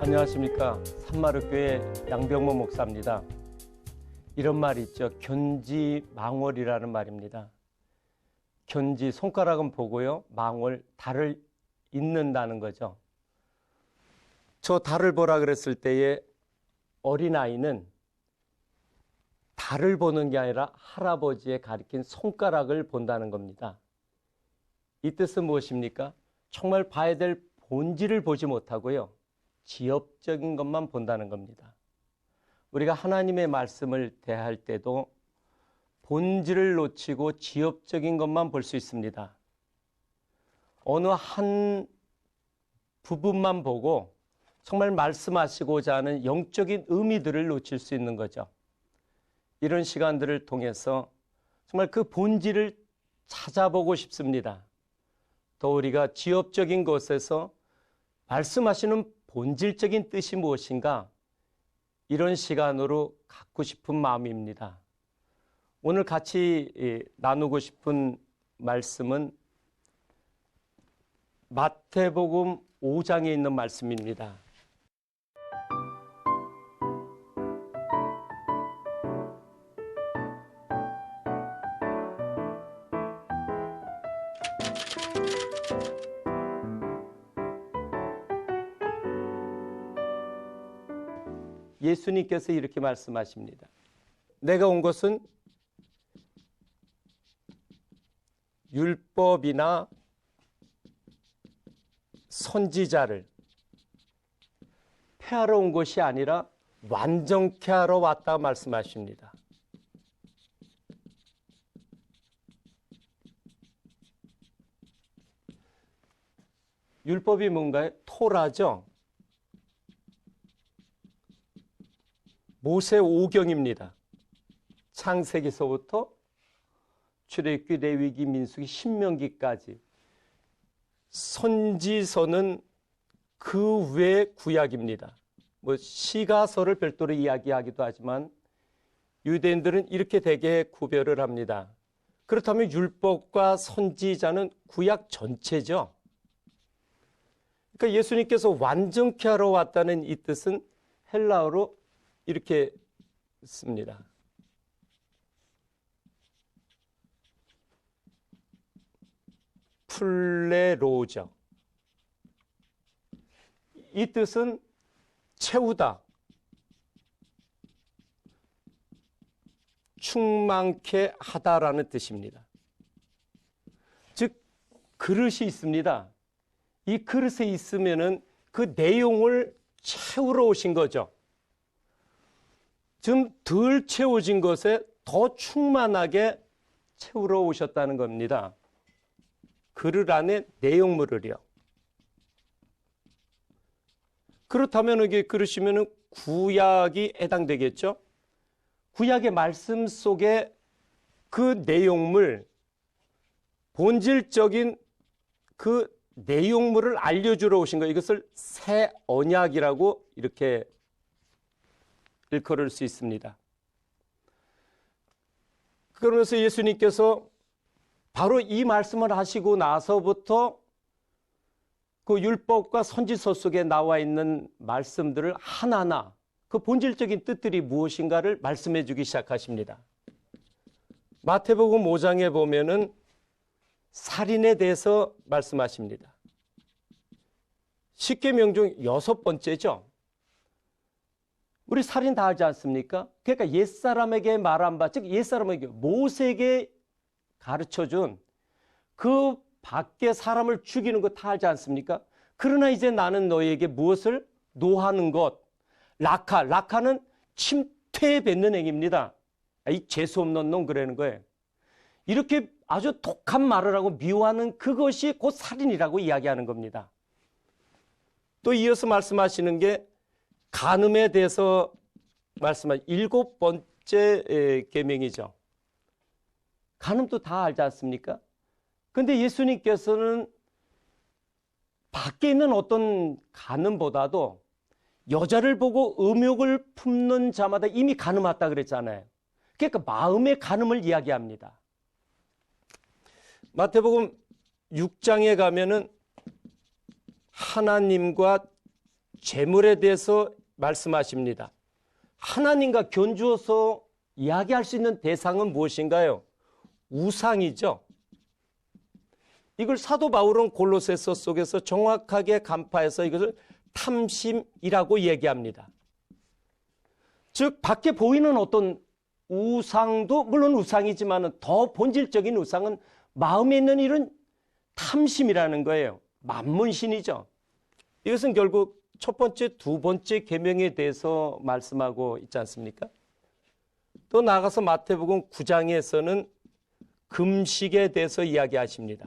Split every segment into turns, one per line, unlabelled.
안녕하십니까. 산마르교회 양병모 목사입니다. 이런 말이 있죠. 견지망월이라는 말입니다. 견지, 손가락은 보고요. 망월, 달을 잇는다는 거죠. 저 달을 보라 그랬을 때에 어린아이는 달을 보는 게 아니라 할아버지의 가리킨 손가락을 본다는 겁니다. 이 뜻은 무엇입니까? 정말 봐야 될 본질을 보지 못하고요. 지엽적인 것만 본다는 겁니다. 우리가 하나님의 말씀을 대할 때도 본질을 놓치고 지엽적인 것만 볼 수 있습니다. 어느 한 부분만 보고 정말 말씀하시고자 하는 영적인 의미들을 놓칠 수 있는 거죠. 이런 시간들을 통해서 정말 그 본질을 찾아보고 싶습니다. 또 우리가 지엽적인 것에서 말씀하시는 본질적인 뜻이 무엇인가? 이런 시간으로 갖고 싶은 마음입니다. 오늘 같이 나누고 싶은 말씀은 마태복음 5장에 있는 말씀입니다. 예수님께서 이렇게 말씀하십니다. 내가 온 것은 율법이나 선지자를 폐하러 온 것이 아니라 완전케 하러 왔다 말씀하십니다. 율법이 뭔가요? 토라죠. 모세 오경입니다. 창세기서부터 출애굽기, 레위기, 민수기, 신명기까지. 선지서는 그 외 구약입니다. 시가서를 별도로 이야기하기도 하지만 유대인들은 이렇게 되게 구별을 합니다. 그렇다면 율법과 선지자는 구약 전체죠. 그러니까 예수님께서 완전케 하러 왔다는 이 뜻은 헬라어로 이렇게 씁니다. 플레로죠. 이 뜻은 채우다, 충만케 하다라는 뜻입니다. 즉 그릇이 있습니다. 이 그릇에 있으면은 그 내용을 채우러 오신 거죠. 좀 덜 채워진 것에 더 충만하게 채우러 오셨다는 겁니다. 그릇 안에 내용물을요. 그렇다면 이게 그릇이면 구약이 해당되겠죠? 구약의 말씀 속에 그 내용물, 본질적인 그 내용물을 알려주러 오신 거예요. 이것을 새 언약이라고 이렇게 일컬을 수 있습니다. 그러면서 예수님께서 바로 이 말씀을 하시고 나서부터 그 율법과 선지서 속에 나와 있는 말씀들을 하나하나 그 본질적인 뜻들이 무엇인가를 말씀해 주기 시작하십니다. 마태복음 5장에 보면은 살인에 대해서 말씀하십니다. 십계명 중 6번째죠. 우리 살인 다 하지 않습니까? 그러니까 옛사람에게 말한 바, 즉 옛사람에게 모세에게 가르쳐준 그 밖에 사람을 죽이는 거 다 하지 않습니까? 그러나 이제 나는 너희에게 무엇을 노하는 것, 라카는 침퇴 뱉는 행위입니다. 이 재수없는 놈 그러는 거예요. 이렇게 아주 독한 말을 하고 미워하는 그것이 곧 살인이라고 이야기하는 겁니다. 또 이어서 말씀하시는 게 간음에 대해서 말씀하신 7번째 계명이죠. 간음도 다 알지 않습니까? 근데 예수님께서는 밖에 있는 어떤 간음보다도 여자를 보고 음욕을 품는 자마다 이미 간음했다 그랬잖아요. 그러니까 마음의 간음을 이야기합니다. 마태복음 6장에 가면은 하나님과 재물에 대해서 말씀하십니다. 하나님과 견주어서 이야기할 수 있는 대상은 무엇인가요? 우상이죠. 이걸 사도 바울은 골로새서 속에서 정확하게 간파해서 이것을 탐심이라고 얘기합니다. 즉 밖에 보이는 어떤 우상도 물론 우상이지만 더 본질적인 우상은 마음에 있는 이런 탐심이라는 거예요. 만문신이죠. 이것은 결국 첫 번째, 두 번째 계명에 대해서 말씀하고 있지 않습니까? 또 나아가서 마태복음 9장에서는 금식에 대해서 이야기하십니다.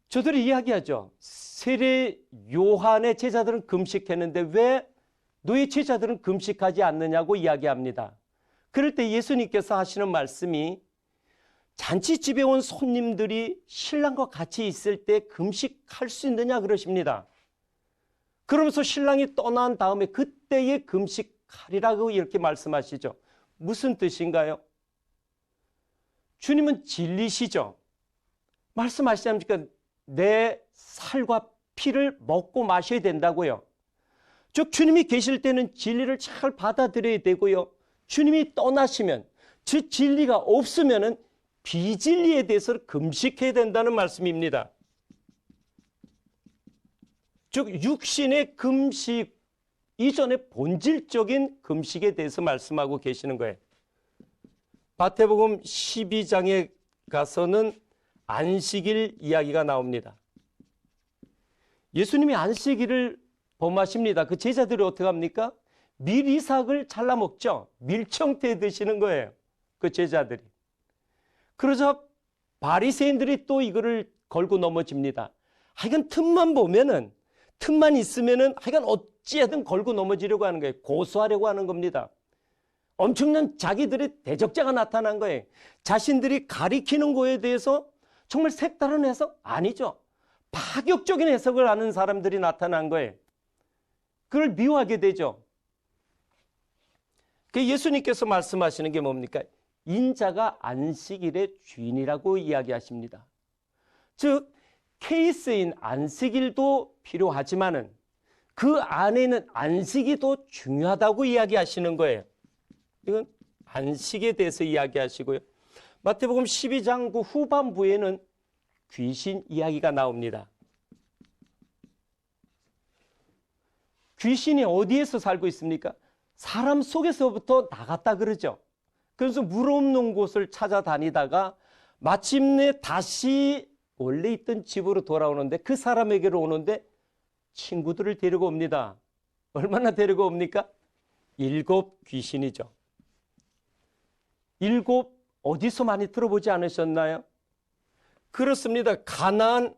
저들이 이야기하죠. 세례 요한의 제자들은 금식했는데 왜 너희 제자들은 금식하지 않느냐고 이야기합니다. 그럴 때 예수님께서 하시는 말씀이 잔치집에 온 손님들이 신랑과 같이 있을 때 금식할 수 있느냐 그러십니다. 그러면서 신랑이 떠난 다음에 그때에 금식하리라고 이렇게 말씀하시죠. 무슨 뜻인가요? 주님은 진리시죠. 말씀하시지 않습니까? 내 살과 피를 먹고 마셔야 된다고요. 즉 주님이 계실 때는 진리를 잘 받아들여야 되고요. 주님이 떠나시면 그 진리가 없으면은 비진리에 대해서 금식해야 된다는 말씀입니다. 즉 육신의 금식 이전의 본질적인 금식에 대해서 말씀하고 계시는 거예요. 마태복음 12장에 가서는 안식일 이야기가 나옵니다. 예수님이 안식일을 범하십니다. 그 제자들이 어떻게 합니까? 밀이삭을 잘라 먹죠. 밀청태 드시는 거예요. 그 제자들이. 그러자 바리새인들이 또 이거를 걸고 넘어집니다. 하여간 틈만 있으면은 하여간 어찌하든 걸고 넘어지려고 하는 거예요. 고소하려고 하는 겁니다. 엄청난 자기들의 대적자가 나타난 거예요. 자신들이 가리키는 거에 대해서 정말 색다른 해석? 아니죠. 파격적인 해석을 하는 사람들이 나타난 거예요. 그걸 미워하게 되죠. 예수님께서 말씀하시는 게 뭡니까? 인자가 안식일의 주인이라고 이야기하십니다. 즉 케이스인 안식일도 필요하지만은 그 안에는 안식이 더 중요하다고 이야기하시는 거예요. 이건 안식에 대해서 이야기하시고요. 마태복음 12장 그 후반부에는 귀신 이야기가 나옵니다. 귀신이 어디에서 살고 있습니까? 사람 속에서부터 나갔다 그러죠. 그래서 물 없는 곳을 찾아다니다가 마침내 다시 원래 있던 집으로 돌아오는데 그 사람에게로 오는데 친구들을 데리고 옵니다. 얼마나 데리고 옵니까? 7 귀신이죠. 7 어디서 많이 들어보지 않으셨나요? 그렇습니다. 가나안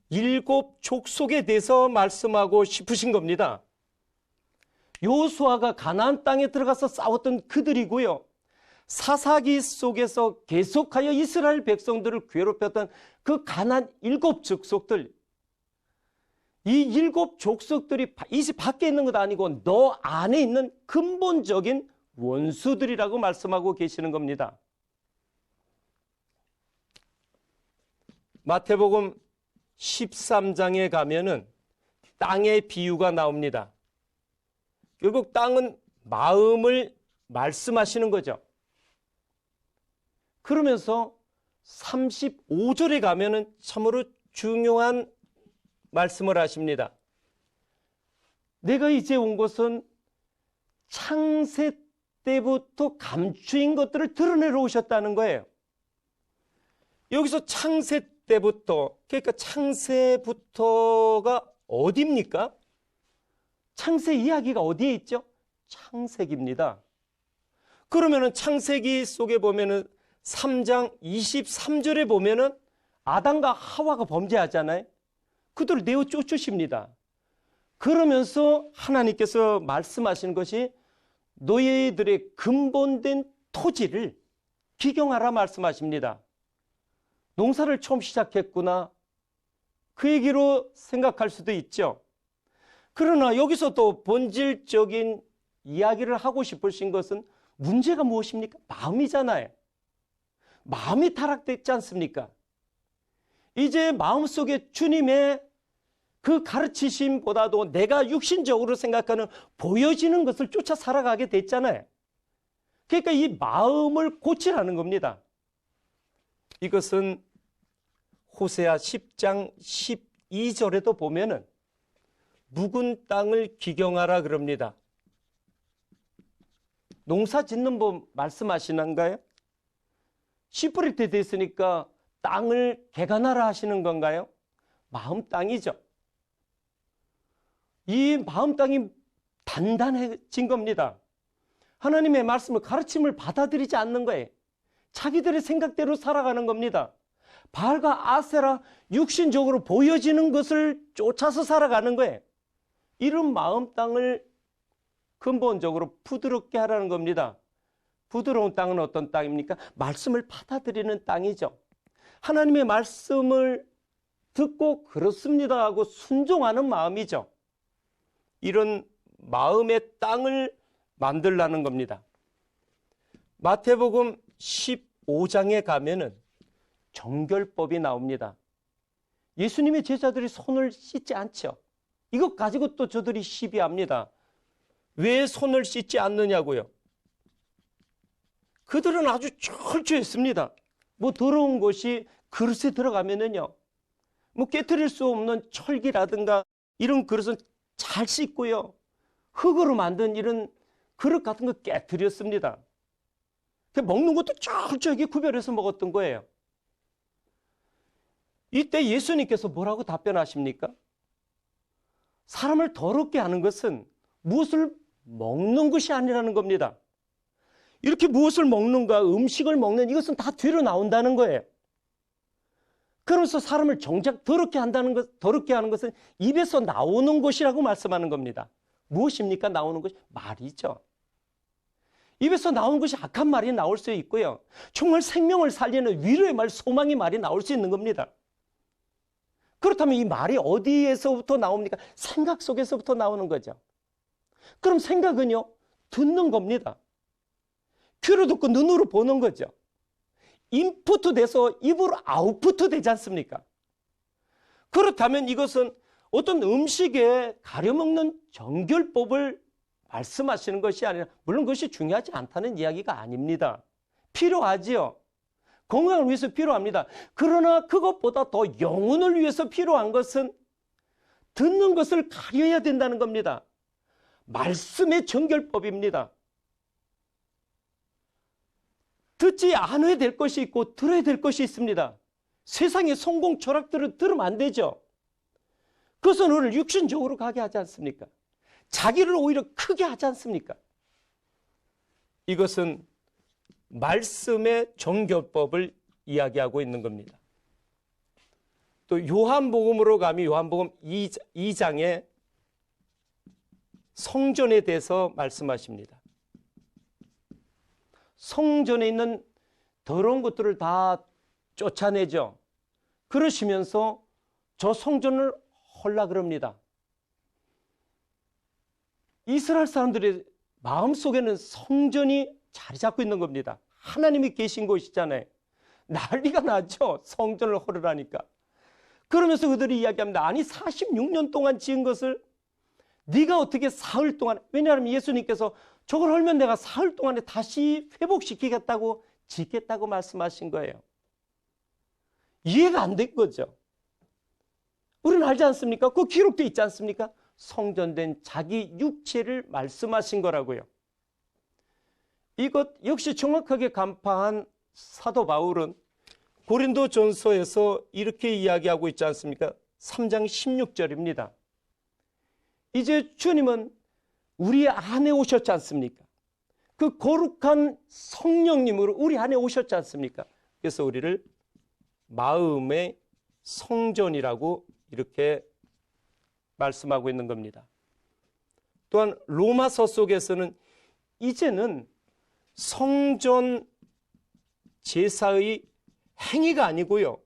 7 족속에 대해서 말씀하고 싶으신 겁니다. 요수아가 가나안 땅에 들어가서 싸웠던 그들이고요. 사사기 속에서 계속하여 이스라엘 백성들을 괴롭혔던 그 가나안 7 족속들. 이 7 족속들이 이 집 밖에 있는 것 아니고 너 안에 있는 근본적인 원수들이라고 말씀하고 계시는 겁니다. 마태복음 13장에 가면은 땅의 비유가 나옵니다. 결국 땅은 마음을 말씀하시는 거죠. 그러면서 35절에 가면은 참으로 중요한 말씀을 하십니다. 내가 이제 온 것은 창세 때부터 감추인 것들을 드러내러 오셨다는 거예요. 여기서 창세 때부터, 그러니까 창세부터가 어디입니까? 창세 이야기가 어디에 있죠? 창세기입니다. 그러면은 창세기 속에 보면은 3장 23절에 보면은 아담과 하와가 범죄하잖아요. 그들을 내어 쫓으십니다. 그러면서 하나님께서 말씀하시는 것이 너희들의 근본된 토지를 기경하라 말씀하십니다. 농사를 처음 시작했구나. 그 얘기로 생각할 수도 있죠. 그러나 여기서 또 본질적인 이야기를 하고 싶으신 것은 문제가 무엇입니까? 마음이잖아요. 마음이 타락됐지 않습니까? 이제 마음속에 주님의 그 가르치심보다도 내가 육신적으로 생각하는 보여지는 것을 쫓아 살아가게 됐잖아요. 그러니까 이 마음을 고치라는 겁니다. 이것은 호세아 10장 12절에도 보면은 묵은 땅을 기경하라 그럽니다. 농사 짓는 법 말씀하시는가요? 씨 뿌릴 때 됐으니까 땅을 개간하라 하시는 건가요? 마음 땅이죠. 이 마음 땅이 단단해진 겁니다. 하나님의 말씀을 가르침을 받아들이지 않는 거예요. 자기들의 생각대로 살아가는 겁니다. 바알과 아세라 육신적으로 보여지는 것을 쫓아서 살아가는 거예요. 이런 마음 땅을 근본적으로 부드럽게 하라는 겁니다. 부드러운 땅은 어떤 땅입니까? 말씀을 받아들이는 땅이죠. 하나님의 말씀을 듣고 그렇습니다 하고 순종하는 마음이죠. 이런 마음의 땅을 만들라는 겁니다. 마태복음 15장에 가면은 정결법이 나옵니다. 예수님의 제자들이 손을 씻지 않죠. 이것 가지고 또 저들이 시비합니다. 왜 손을 씻지 않느냐고요. 그들은 아주 철저했습니다. 뭐 더러운 것이 그릇에 들어가면은요, 뭐 깨트릴 수 없는 철기라든가 이런 그릇은 잘 씻고요, 흙으로 만든 이런 그릇 같은 거 깨트렸습니다. 먹는 것도 철저하게 구별해서 먹었던 거예요. 이때 예수님께서 뭐라고 답변하십니까? 사람을 더럽게 하는 것은 무엇을 먹는 것이 아니라는 겁니다. 이렇게 무엇을 먹는가, 음식을 먹는 이것은 다 뒤로 나온다는 거예요. 그러면서 사람을 정작 더럽게 하는 것은 입에서 나오는 것이라고 말씀하는 겁니다. 무엇입니까? 나오는 것이 말이죠. 입에서 나오는 것이 악한 말이 나올 수 있고요, 정말 생명을 살리는 위로의 말, 소망의 말이 나올 수 있는 겁니다. 그렇다면 이 말이 어디에서부터 나옵니까? 생각 속에서부터 나오는 거죠. 그럼 생각은요, 듣는 겁니다. 귀로 듣고 눈으로 보는 거죠. 인풋 돼서 입으로 아웃풋 되지 않습니까? 그렇다면 이것은 어떤 음식에 가려먹는 정결법을 말씀하시는 것이 아니라, 물론 그것이 중요하지 않다는 이야기가 아닙니다. 필요하지요. 건강을 위해서 필요합니다. 그러나 그것보다 더 영혼을 위해서 필요한 것은 듣는 것을 가려야 된다는 겁니다. 말씀의 정결법입니다. 듣지 않아야 될 것이 있고 들어야 될 것이 있습니다. 세상의 성공 철학들을 들으면 안 되죠. 그것은 우리를 육신적으로 가게 하지 않습니까? 자기를 오히려 크게 하지 않습니까? 이것은 말씀의 정결법을 이야기하고 있는 겁니다. 또 요한복음으로 가면 요한복음 2장에 성전에 대해서 말씀하십니다. 성전에 있는 더러운 것들을 다 쫓아내죠. 그러시면서 저 성전을 헐라 그럽니다. 이스라엘 사람들의 마음속에는 성전이 자리 잡고 있는 겁니다. 하나님이 계신 곳이잖아요. 난리가 나죠. 성전을 헐으라니까. 그러면서 그들이 이야기합니다. 아니 46년 동안 지은 것을 네가 어떻게 사흘 동안, 왜냐하면 예수님께서 저걸 헐면 내가 사흘 동안에 다시 회복시키겠다고 짓겠다고 말씀하신 거예요. 이해가 안 된 거죠. 우리는 알지 않습니까? 그 기록되어 있지 않습니까? 성전된 자기 육체를 말씀하신 거라고요. 이것 역시 정확하게 간파한 사도 바울은 고린도전서에서 이렇게 이야기하고 있지 않습니까? 3장 16절입니다. 이제 주님은 우리 안에 오셨지 않습니까? 그 거룩한 성령님으로 우리 안에 오셨지 않습니까? 그래서 우리를 마음의 성전이라고 이렇게 말씀하고 있는 겁니다. 또한 로마서 속에서는 이제는 성전 제사의 행위가 아니고요,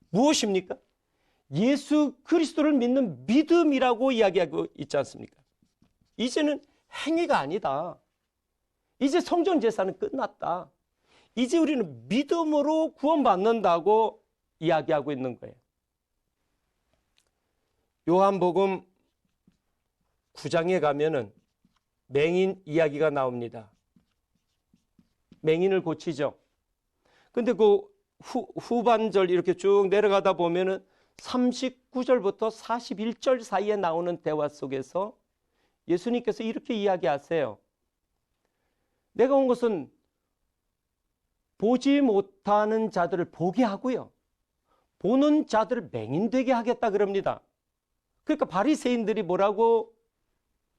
무엇입니까? 예수 그리스도를 믿는 믿음이라고 이야기하고 있지 않습니까? 이제는 행위가 아니다. 이제 성전 제사는 끝났다. 이제 우리는 믿음으로 구원받는다고 이야기하고 있는 거예요. 요한복음 9장에 가면은 맹인 이야기가 나옵니다. 맹인을 고치죠. 근데 그 후반절 이렇게 쭉 내려가다 보면은 39절부터 41절 사이에 나오는 대화 속에서 예수님께서 이렇게 이야기하세요. 내가 온 것은 보지 못하는 자들을 보게 하고요, 보는 자들을 맹인되게 하겠다 그럽니다. 그러니까 바리새인들이 뭐라고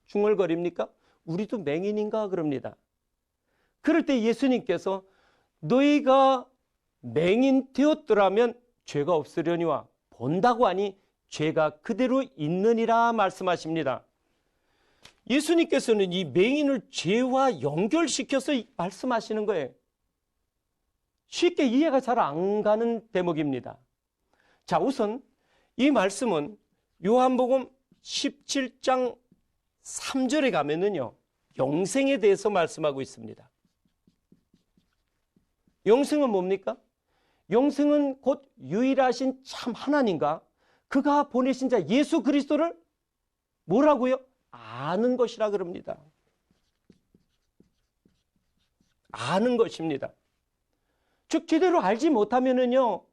중얼거립니까? 우리도 맹인인가 그럽니다. 그럴 때 예수님께서 너희가 맹인 되었더라면 죄가 없으려니와 본다고 하니 죄가 그대로 있느니라 말씀하십니다. 예수님께서는 이 맹인을 죄와 연결시켜서 말씀하시는 거예요. 쉽게 이해가 잘 안 가는 대목입니다. 자, 우선 이 말씀은 요한복음 17장 3절에 가면은요, 영생에 대해서 말씀하고 있습니다. 영생은 뭡니까? 영생은 곧 유일하신 참 하나님과 그가 보내신 자 예수 그리스도를 뭐라고요? 아는 것이라 그럽니다. 아는 것입니다. 즉 제대로 알지 못하면은요,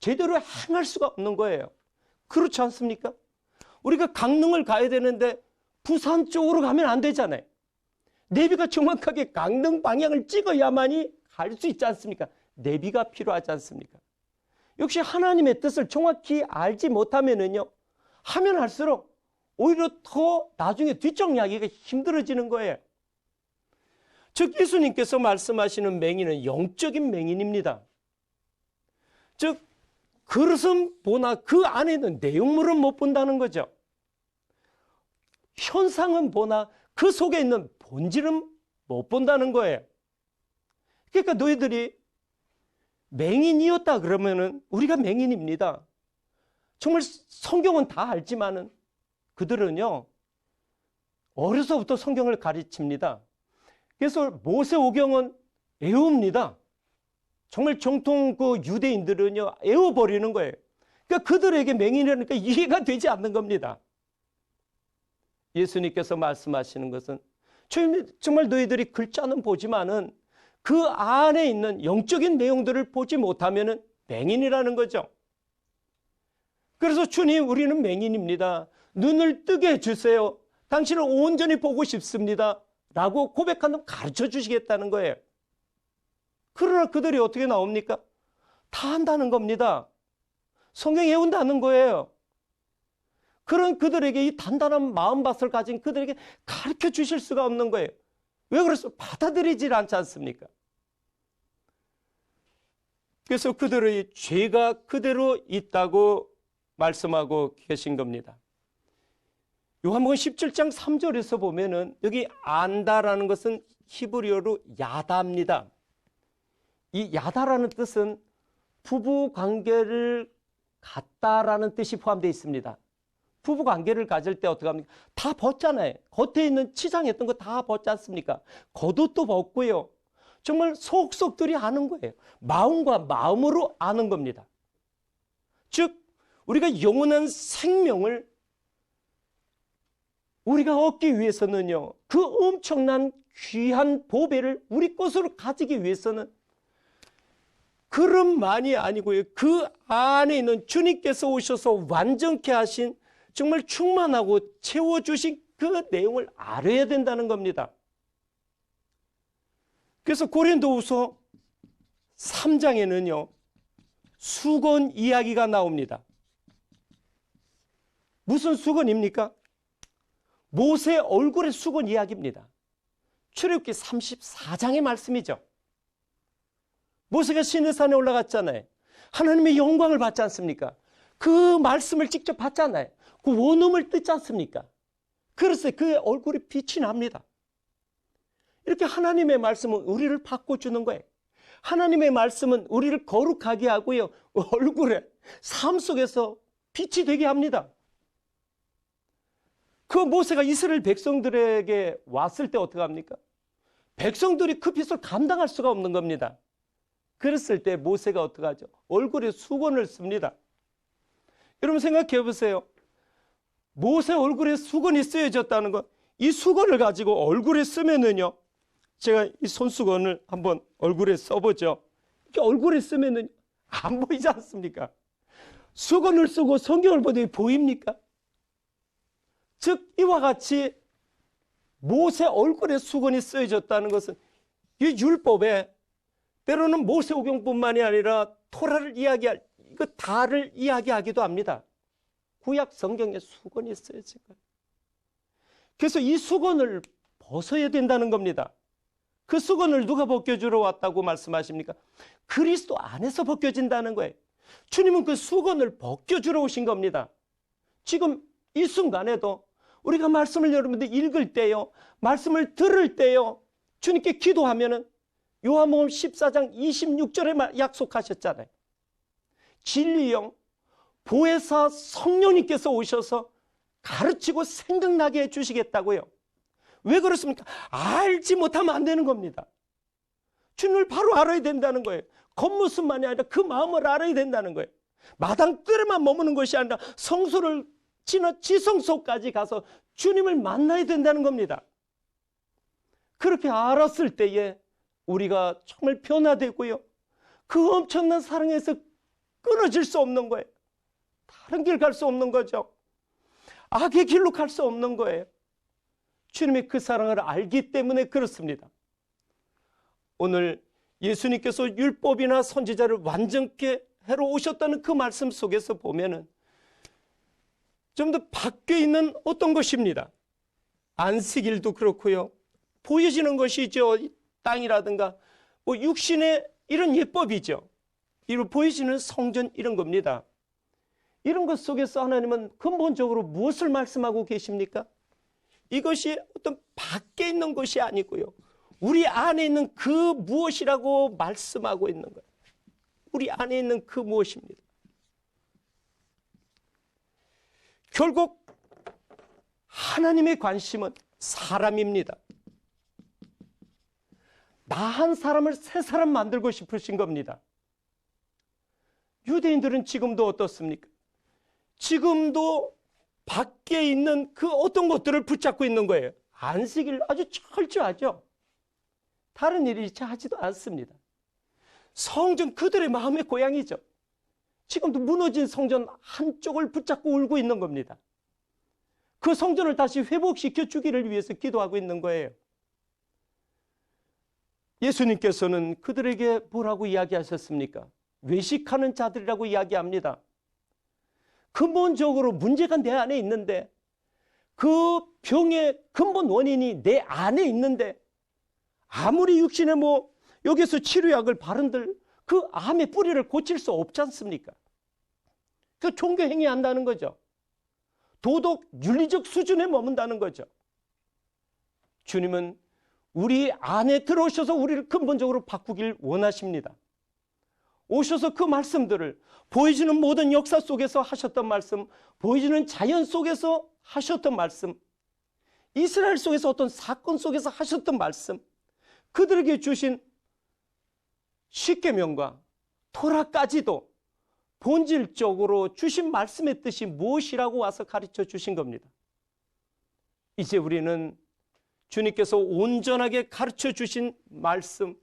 제대로 행할 수가 없는 거예요. 그렇지 않습니까? 우리가 강릉을 가야 되는데 부산 쪽으로 가면 안 되잖아요. 내비가 정확하게 강릉 방향을 찍어야만이 갈 수 있지 않습니까? 내비가 필요하지 않습니까? 역시 하나님의 뜻을 정확히 알지 못하면은요, 하면 할수록 오히려 더 나중에 뒷정리하기가 힘들어지는 거예요. 즉 예수님께서 말씀하시는 맹인은 영적인 맹인입니다. 즉 그릇은 보나 그 안에 있는 내용물은 못 본다는 거죠. 현상은 보나 그 속에 있는 본질은 못 본다는 거예요. 그러니까 너희들이 맹인이었다 그러면은 우리가 맹인입니다. 정말 성경은 다 알지만은 그들은요, 어려서부터 성경을 가르칩니다. 그래서 모세오경은 애웁니다. 정말 정통 그 유대인들은요, 애워버리는 거예요. 그러니까 그들에게 맹인이라니까 이해가 되지 않는 겁니다. 예수님께서 말씀하시는 것은 정말 너희들이 글자는 보지만은 그 안에 있는 영적인 내용들을 보지 못하면은 맹인이라는 거죠. 그래서 주님, 우리는 맹인입니다. 눈을 뜨게 해주세요. 당신을 온전히 보고 싶습니다. 라고 고백하는 가르쳐 주시겠다는 거예요. 그러나 그들이 어떻게 나옵니까? 다 한다는 겁니다. 성경 외운다는 거예요. 그런 그들에게 이 단단한 마음밭을 가진 그들에게 가르쳐 주실 수가 없는 거예요. 왜 그래서 받아들이질 않지 않습니까? 그래서 그들의 죄가 그대로 있다고 말씀하고 계신 겁니다. 요한복음 17장 3절에서 보면은 여기 안다라는 것은 히브리어로 야다입니다. 이 야다라는 뜻은 부부 관계를 갖다라는 뜻이 포함되어 있습니다. 부부 관계를 가질 때 어떻게 합니까? 다 벗잖아요. 겉에 있는 치장했던 거 다 벗지 않습니까? 겉옷도 벗고요. 정말 속속들이 아는 거예요. 마음과 마음으로 아는 겁니다. 즉 우리가 영원한 생명을 우리가 얻기 위해서는요, 그 엄청난 귀한 보배를 우리 것으로 가지기 위해서는 그릇만이 아니고요, 그 안에 있는 주님께서 오셔서 완전케 하신 정말 충만하고 채워주신 그 내용을 알아야 된다는 겁니다. 그래서 고린도후서 3장에는요 수건 이야기가 나옵니다. 무슨 수건입니까? 모세 얼굴의 수건 이야기입니다. 출애굽기 34장의 말씀이죠. 모세가 시내산에 올라갔잖아요. 하나님의 영광을 받지 않습니까? 그 말씀을 직접 받잖아요. 그 원음을 듣지 않습니까? 그래서 그의 얼굴이 빛이 납니다. 이렇게 하나님의 말씀은 우리를 바꿔주는 거예요. 하나님의 말씀은 우리를 거룩하게 하고요, 얼굴에 삶 속에서 빛이 되게 합니다. 그 모세가 이스라엘 백성들에게 왔을 때 어떻게 합니까? 백성들이 그 빛을 감당할 수가 없는 겁니다. 그랬을 때 모세가 어떻게 하죠? 얼굴에 수건을 씁니다. 여러분 생각해 보세요. 모세 얼굴에 수건이 쓰여졌다는 것, 이 수건을 가지고 얼굴에 쓰면은요, 제가 이 손수건을 한번 얼굴에 써보죠. 이렇게 얼굴에 쓰면은 안 보이지 않습니까? 수건을 쓰고 성경을 보더니 보입니까? 즉 이와 같이 모세 얼굴에 수건이 쓰여졌다는 것은 이 율법에 때로는 모세오경뿐만이 아니라 토라를 이야기할, 이거 다를 이야기하기도 합니다. 구약 성경에 수건이 쓰여진 거예요. 그래서 이 수건을 벗어야 된다는 겁니다. 그 수건을 누가 벗겨주러 왔다고 말씀하십니까? 그리스도 안에서 벗겨진다는 거예요. 주님은 그 수건을 벗겨주러 오신 겁니다. 지금 이 순간에도 우리가 말씀을 여러분들 읽을 때요, 말씀을 들을 때요, 주님께 기도하면은 요한복음 14장 26절에 약속하셨잖아요. 진리영 보혜사 성령님께서 오셔서 가르치고 생각나게 해주시겠다고요. 왜 그렇습니까? 알지 못하면 안 되는 겁니다. 주님을 바로 알아야 된다는 거예요. 겉모습만이 아니라 그 마음을 알아야 된다는 거예요. 마당뜰에만 머무는 것이 아니라 성소를 지나 지성소까지 가서 주님을 만나야 된다는 겁니다. 그렇게 알았을 때에 우리가 정말 변화되고요, 그 엄청난 사랑에서 끊어질 수 없는 거예요. 다른 길 갈 수 없는 거죠. 악의 길로 갈 수 없는 거예요. 주님의 그 사랑을 알기 때문에 그렇습니다. 오늘 예수님께서 율법이나 선지자를 완전케 해로 오셨다는 그 말씀 속에서 보면은 좀 더 밖에 있는 어떤 것입니다. 안식일도 그렇고요, 보여지는 것이죠. 땅이라든가 뭐 육신의 이런 예법이죠. 이런 보여지는 성전, 이런 겁니다. 이런 것 속에서 하나님은 근본적으로 무엇을 말씀하고 계십니까? 이것이 어떤 밖에 있는 것이 아니고요, 우리 안에 있는 그 무엇이라고 말씀하고 있는 거예요. 우리 안에 있는 그 무엇입니다. 결국 하나님의 관심은 사람입니다. 나 한 사람을 새 사람 만들고 싶으신 겁니다. 유대인들은 지금도 어떻습니까? 지금도 밖에 있는 그 어떤 것들을 붙잡고 있는 거예요. 안식일 아주 철저하죠. 다른 일이 하지도 않습니다. 성전 그들의 마음의 고향이죠. 지금도 무너진 성전 한쪽을 붙잡고 울고 있는 겁니다. 그 성전을 다시 회복시켜 주기를 위해서 기도하고 있는 거예요. 예수님께서는 그들에게 뭐라고 이야기하셨습니까? 외식하는 자들이라고 이야기합니다. 근본적으로 문제가 내 안에 있는데, 그 병의 근본 원인이 내 안에 있는데, 아무리 육신에 뭐 여기서 치료약을 바른들 그 암의 뿌리를 고칠 수 없지 않습니까? 그 종교행위 한다는 거죠. 도덕 윤리적 수준에 머문다는 거죠. 주님은 우리 안에 들어오셔서 우리를 근본적으로 바꾸길 원하십니다. 오셔서 그 말씀들을 보여지는 모든 역사 속에서 하셨던 말씀, 보여지는 자연 속에서 하셨던 말씀, 이스라엘 속에서 어떤 사건 속에서 하셨던 말씀, 그들에게 주신 십계명과 토라까지도 본질적으로 주신 말씀의 뜻이 무엇이라고 와서 가르쳐 주신 겁니다. 이제 우리는 주님께서 온전하게 가르쳐 주신 말씀,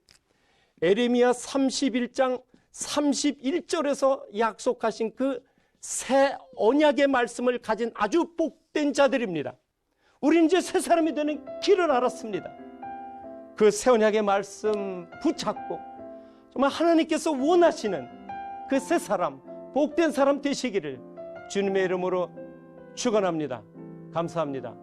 에레미야 31장 31절에서 약속하신 그 새 언약의 말씀을 가진 아주 복된 자들입니다. 우리는 이제 새 사람이 되는 길을 알았습니다. 그 새 언약의 말씀 붙잡고 정말 하나님께서 원하시는 그 새 사람, 복된 사람 되시기를 주님의 이름으로 축원합니다. 감사합니다.